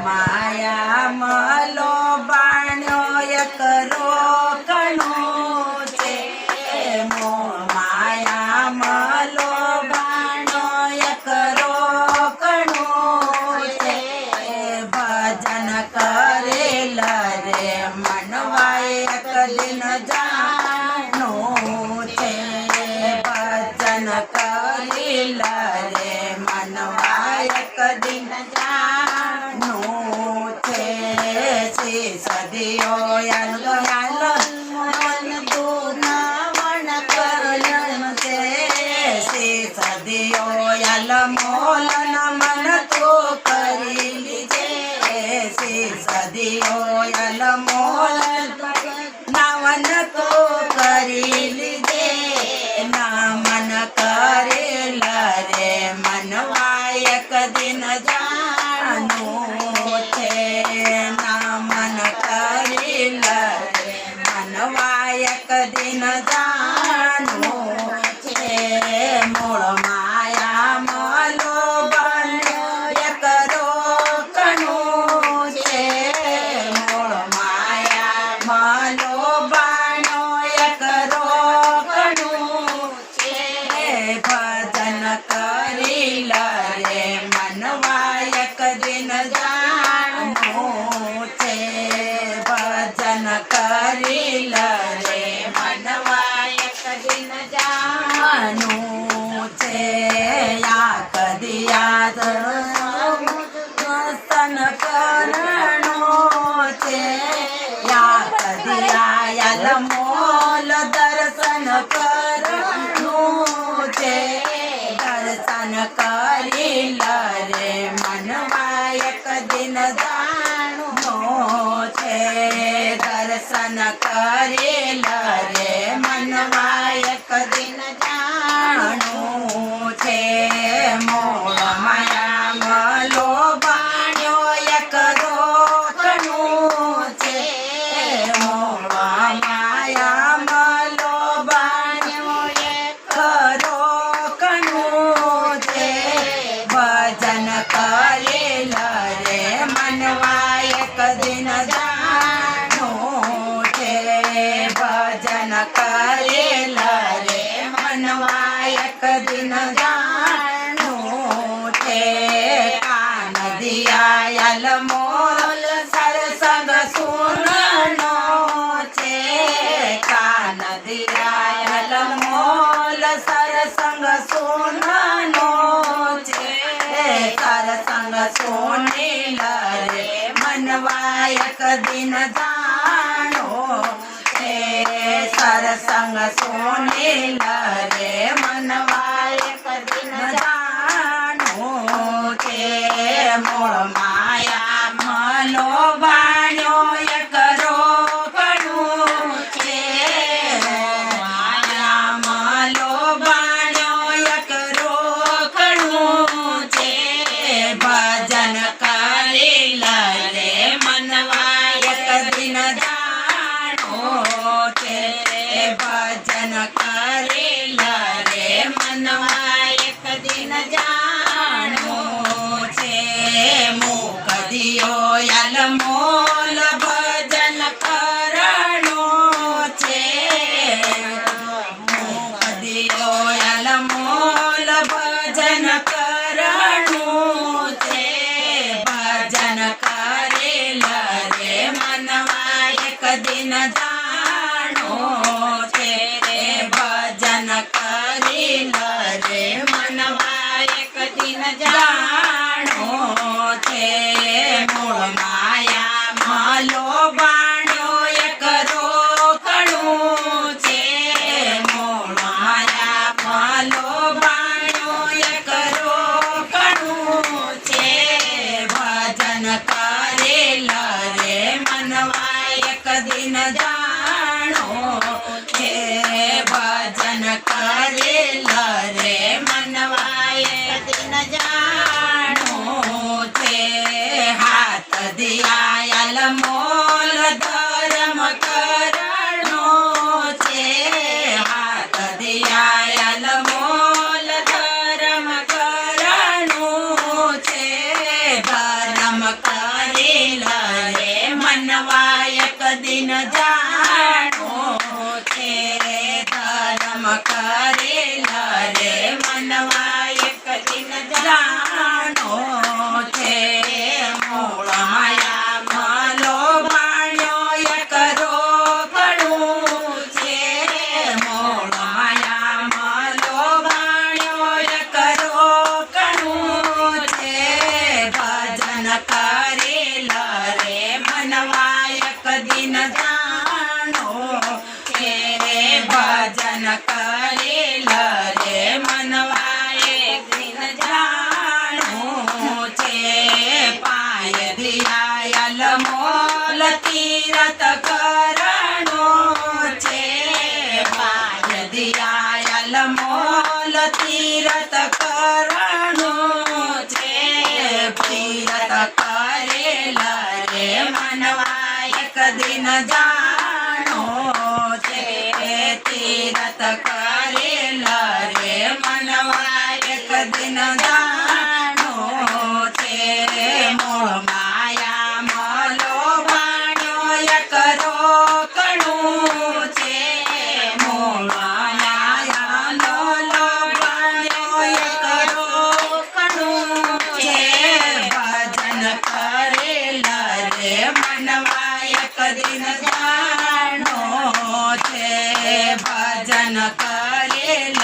માયા મલો બાણ્યો એકરો કણું છે માયા મલો બાણ્યો એકરો કણું છે ભજન કરેલ રે મનવાય એક દિન જાણું છે ભજન કરેલ રે મનવાય એક દિન સદીઓ યાલ મન દુનાવણ કરલન છે સદીઓ યાલ મોલન મન તો કરી લીજે સદીઓ યાલ મોલન નાવન તો કરી લીજે ના મન કરેલ રે મનવાય એક દિન જાણું છે મનવાય એક દિન જાણું છે મૂળ માયા મલો બન્યો એકરો કણું છે મૂળ માયા મલો બન્યો એકરો કણું છે ભજન કરી રે મનવાય એક દિન જાણું છે ભજન કરી રે મનવાય એક દિન જાણું છે યા કદિયા દર્શન કરણો છે યા કદિયા યાલ મોલ દર્શન કરણું છે દર્શન કરી રે મનવાય એક દિન જાણું છે દર્શન કરેલ રે મનવાય એક દિન જાણું છે મૂળ માયા મલો બાણ્યો એકરો કણું છે મૂળ માયા મલો બાણ્યો એકરો કણું છે ભજન કરેલ રે મનવાય એક દિન ભજન કરેલ રે મનવાય એક દિન જાણું છે કાન દિયાલ મોલ સરસંગ સુનનો છે કાન દિયાલ મોલ સરસંગ સુનનો છે સરસંગ સુનેલ રે મનવાય એક દિન જાણું સરસંગ સુનેલ રે મનવાય એક દિન જાણું છે મૂળ માયા મલો બાણ્યો એકરો કણું છે માયા મલો બાણ્યો એકરો કણું છે ભજન કરેલ રે મનવાય એક દિન ભજન કરેલ રે મનવાય એક દિન જાણું છે મુખ દિયો યાલ મોલ ભજન કરણું છે મુખ દિયો યાલ મોલ ભજન કરણું છે ભજન કરેલ રે મનવાય એક દિન જાણું છે ભજન કરેલ રે મનવાય એક દિન જાણું છે મૂળ માયા મલો બાણ્યો એકરો કણું છે મૂળ માયા મલો બાણ્યો એકરો કણું ભજન કરેલ રે મનવા એક દિન જાણું છે પાય દિયાયલ મોલ તીરથ કરણો છે પાય દિયાયલ મોલ તીરથ કરણો છે તીરથ કરેલ રે મનવા એક દિન જાણો છે તીરથ કરેલ રે મનવા એક દિન જાણો છે મોહ માયા મલો ભાણ્યો એક રોકણું છે મોહ માયા મલો ભાણ્યો એક રોકણું છે ભજન કરેલ રે મનવા એક દિન જાણો છે ભજન કરેલ